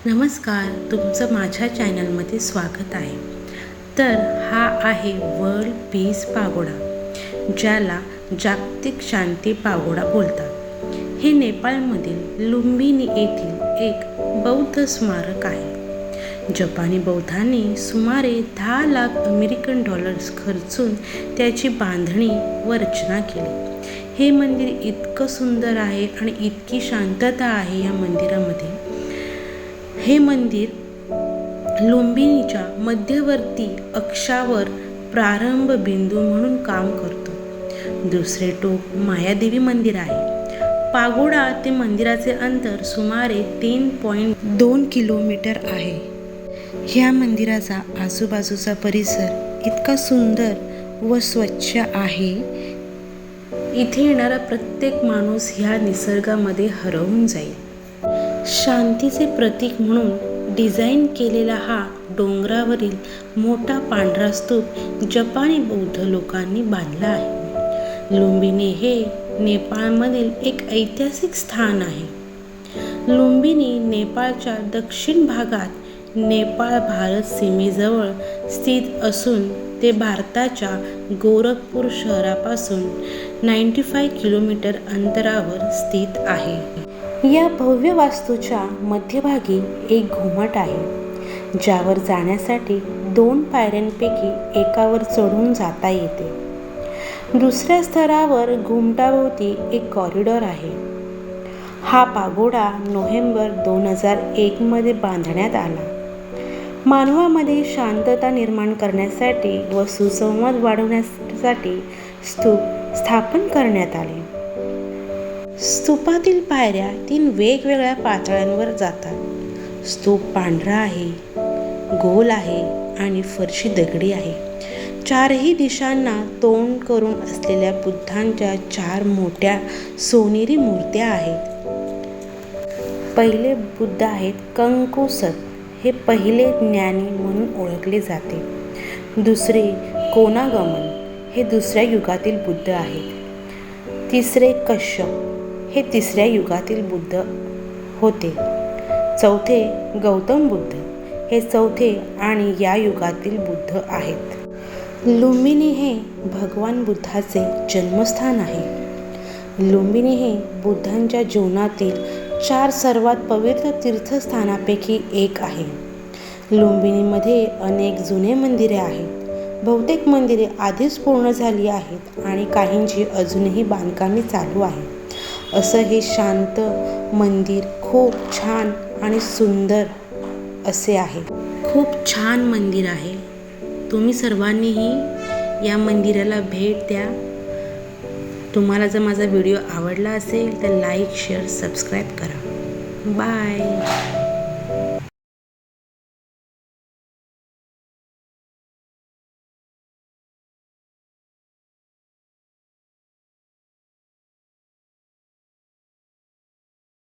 नमस्कार, तुमचं माझ्या चॅनलमध्ये स्वागत आहे। तर हा आहे वर्ल्ड पीस पागोडा, ज्याला जागतिक शांती पागोडा बोलतात। हे नेपाळमधील लुंबिनी येथील एक बौद्ध स्मारक आहे। जपानी बौद्धांनी सुमारे 10 लाख अमेरिकन डॉलर्स खर्चून त्याची बांधणी व रचना केली। हे मंदिर इतकं सुंदर आहे आणि इतकी शांतता आहे या मंदिरामध्ये। हे मंदिर लुंबिनीच्या मध्यवर्ती अक्षावर प्रारंभ बिंदू म्हणून काम करतो। दुसरे टोक मायादेवी मंदिर आहे। पागोडा ते मंदिराचे अंतर सुमारे 3.2 किलोमीटर आहे। ह्या मंदिराचा आजूबाजूचा परिसर इतका सुंदर व स्वच्छ आहे। इथे येणारा प्रत्येक माणूस ह्या निसर्गामध्ये हरवून जाईल। शांतीचे प्रतीक म्हणून डिझाईन केलेला हा डोंगरावरील मोठा पांढरा स्तूप जपानी बौद्ध लोकांनी बांधला आहे। लुंबिनी हे नेपाळमधील एक ऐतिहासिक स्थान आहे। लुंबिनी नेपाळच्या दक्षिण भागात नेपाळ-भारत सीमेजवळ स्थित असून ते भारताच्या गोरखपूर शहरापासून 95 किलोमीटर अंतरावर स्थित आहे। या भव्य वास्तूच्या मध्यभागी एक घुमट आहे, ज्यावर जाण्यासाठी 2 पायऱ्यांपैकी एकावर चढून जाता येते। दुसऱ्या स्तरावर घुमटाभोवती एक कॉरिडॉर आहे। हा पागोडा नोव्हेंबर 2001 मध्ये बांधण्यात आला। मानवामध्ये शांतता निर्माण करण्यासाठी व सुसंवाद वाढवण्यासाठी स्तूप स्थापन करण्यात आले। स्तूपातील पायऱ्या 3 वेगवेगळ्या पातळ्यांवर जातात। स्तूप पांढरा आहे, गोल आहे आणि फरशी दगडी आहे। 4ही दिशांना तोंड करून असलेल्या बुद्धांच्या 4 मोठ्या सोनेरी मूर्त्या आहेत। पहिले बुद्ध आहेत कंकुसत, हे पहिले ज्ञानी म्हणून ओळखले जाते। दुसरे कोनागमन, हे दुसऱ्या युगातील बुद्ध आहेत। तिसरे कश्यप, हे तिसऱ्या युगातील बुद्ध होते। चौथे गौतम बुद्ध, हे चौथे आणि या युगातील बुद्ध आहेत। लुंबिनी हे भगवान बुद्धाचे जन्मस्थान आहे। लुंबिनी हे बुद्धांच्या जीवनातील 4 सर्वात पवित्र तीर्थस्थानांपैकी एक आहे। लुंबिनीमध्ये अनेक जुने मंदिरे आहेत। बहुतेक मंदिरे आधीच पूर्ण झाली आहेत आणि काहींची अजूनही बांधकामे चालू आहेत। असं हे शांत मंदिर खूप छान आणि सुंदर असे आहे। खूप छान मंदिर आहे। तुम्ही सर्वांनीही या मंदिराला भेट द्या। तुम्हाला जर माझा व्हिडिओ आवडला असेल तर लाईक, शेअर, सबस्क्राईब करा। बाय।